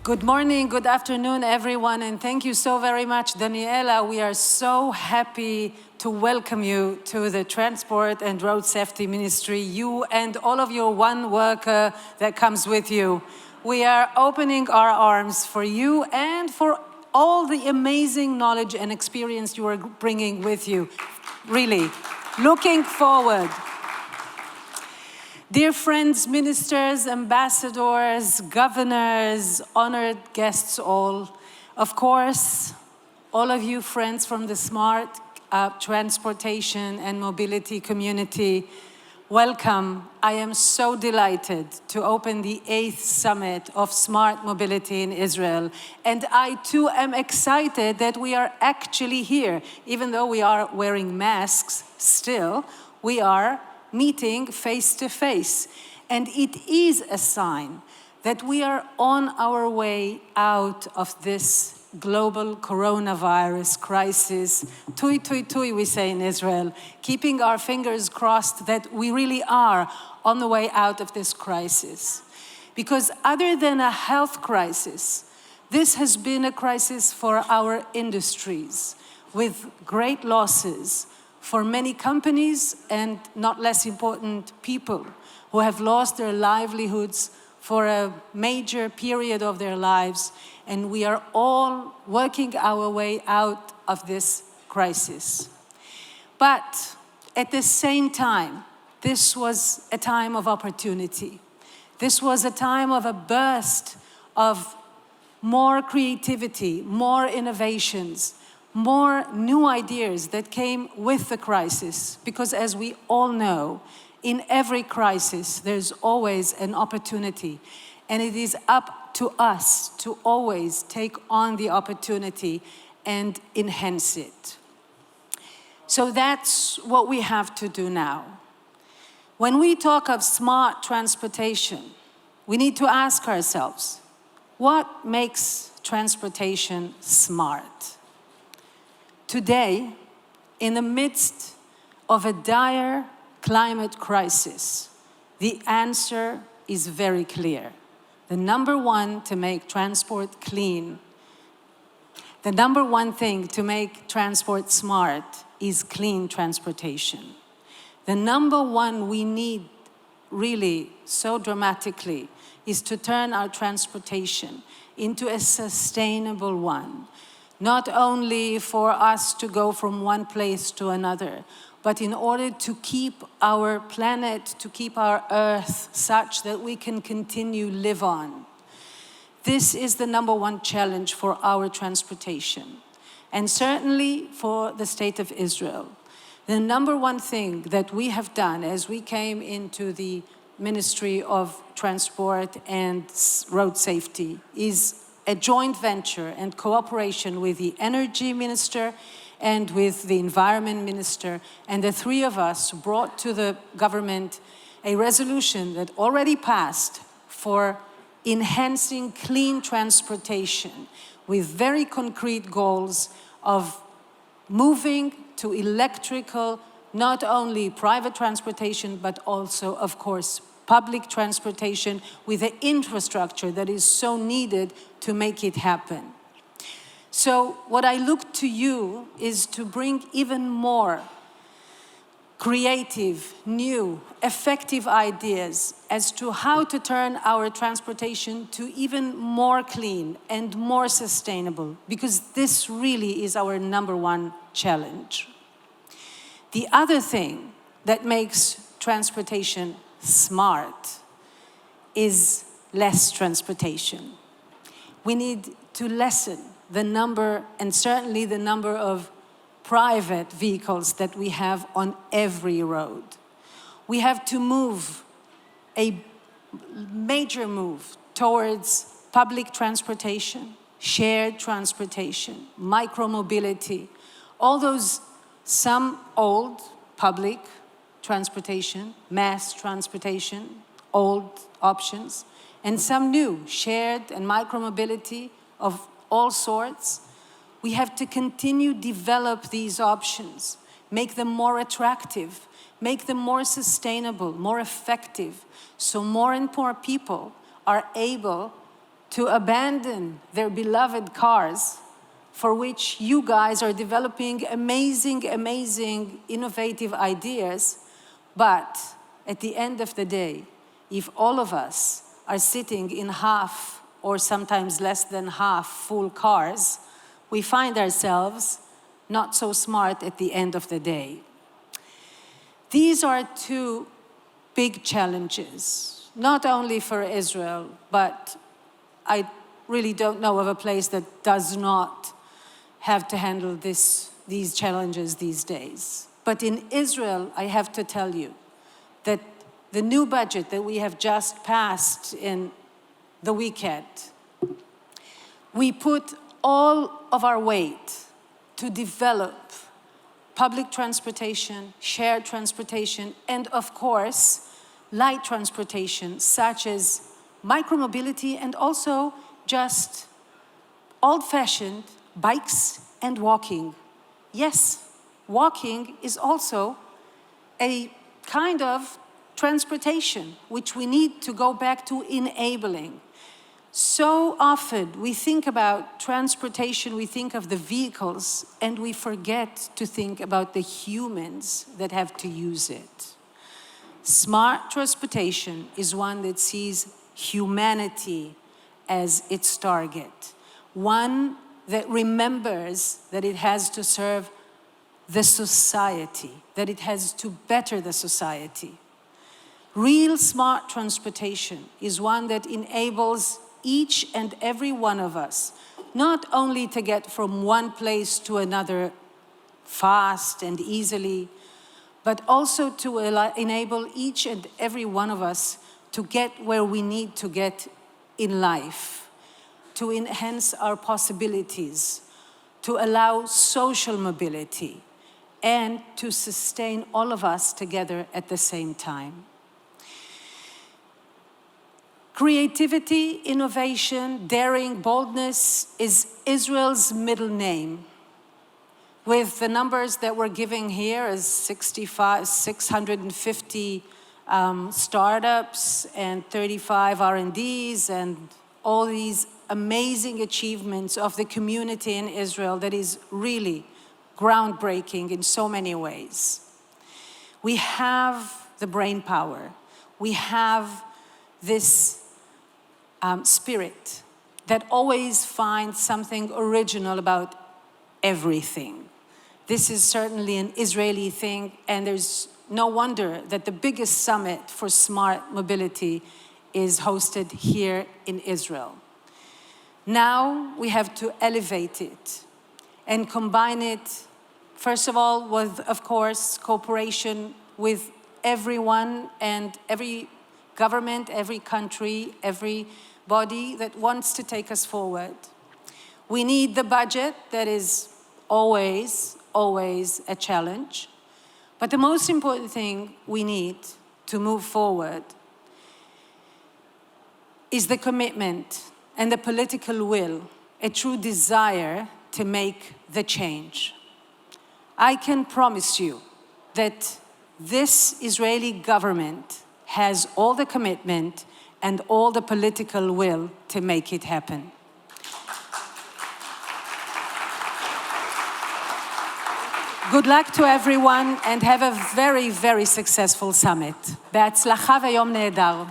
Good morning, good afternoon, everyone, and thank you so very much, Daniela. We are so happy to welcome you to the Transport and Road Safety Ministry, you and all of your one worker that comes with you. We are opening our arms for you and for all the amazing knowledge and experience you are bringing with you. Really, looking forward. Dear friends, ministers, ambassadors, governors, honored guests all, of course, all of you friends from the smart transportation and mobility community, welcome. I am so delighted to open the 8th Summit of Smart Mobility in Israel. And I too am excited that we are actually here. Even though we are wearing masks still, we are meeting face to face. And it is a sign that we are on our way out of this global coronavirus crisis. Tui, tui, tui, we say in Israel, keeping our fingers crossed that we really are on the way out of this crisis. Because other than a health crisis, this has been a crisis for our industries with great losses for many companies and, not less important, people who have lost their livelihoods for a major period of their lives, and we are all working our way out of this crisis. But at the same time, this was a time of opportunity. This was a time of a burst of more creativity, more innovations, more new ideas that came with the crisis. Because as we all know, in every crisis, there's always an opportunity. And it is up to us to always take on the opportunity and enhance it. So that's what we have to do now. When we talk of smart transportation, we need to ask ourselves, what makes transportation smart? Today, in the midst of a dire climate crisis, the answer is very clear. The number one to make transport clean, the number one thing to make transport smart is clean transportation. The number one we need really so dramatically is to turn our transportation into a sustainable one. Not only for us to go from one place to another, but in order to keep our planet, to keep our earth such that we can continue live on. This is the number one challenge for our transportation, and certainly for the state of Israel. The number one thing that we have done as we came into the Ministry of Transport and Road Safety is a joint venture and cooperation with the Energy Minister and with the Environment Minister, and the three of us brought to the government a resolution that already passed for enhancing clean transportation with very concrete goals of moving to electrical, not only private transportation, but also, of course, public transportation with the infrastructure that is so needed to make it happen. So what I look to you is to bring even more creative, new, effective ideas as to how to turn our transportation to even more clean and more sustainable, because this really is our number one challenge. The other thing that makes transportation smart is less transportation. We need to lessen the number, and certainly the number of private vehicles that we have on every road. We have to move, a major move towards public transportation, shared transportation, micromobility, all those, some old public transportation, mass transportation, old options, and some new, shared and micromobility of all sorts. We have to continue develop these options, make them more attractive, make them more sustainable, more effective, so more and more people are able to abandon their beloved cars, for which you guys are developing amazing, amazing, innovative ideas. But at the end of the day, if all of us are sitting in half or sometimes less than half full cars, we find ourselves not so smart at the end of the day. These are two big challenges, not only for Israel, but I really don't know of a place that does not have to handle these challenges these days. But in Israel, I have to tell you that the new budget that we have just passed in the weekend, we put all of our weight to develop public transportation, shared transportation, and of course, light transportation, such as micromobility and also just old-fashioned bikes and walking. Yes, walking is also a kind of transportation, which we need to go back to enabling. So often we think about transportation, we think of the vehicles, and we forget to think about the humans that have to use it. Smart transportation is one that sees humanity as its target, one that remembers that it has to serve the society, that it has to better the society. Real smart transportation is one that enables each and every one of us not only to get from one place to another fast and easily, but also to enable each and every one of us to get where we need to get in life, to enhance our possibilities, to allow social mobility, and to sustain all of us together at the same time. Creativity, innovation, daring, boldness is Israel's middle name. With the numbers that we're giving here as 650 startups and 35 R&Ds and all these amazing achievements of the community in Israel that is really groundbreaking in so many ways. We have the brain power. We have this spirit that always finds something original about everything. This is certainly an Israeli thing, and there's no wonder that the biggest summit for smart mobility is hosted here in Israel. Now we have to elevate it and combine it, first of all, with, of course, cooperation with everyone and every government, every country, every body that wants to take us forward. We need the budget that is always, always a challenge. But the most important thing we need to move forward is the commitment and the political will, a true desire to make the change. I can promise you that this Israeli government has all the commitment and all the political will to make it happen. Good luck to everyone and have a very, very successful summit. בהצלחה ויום נהדר.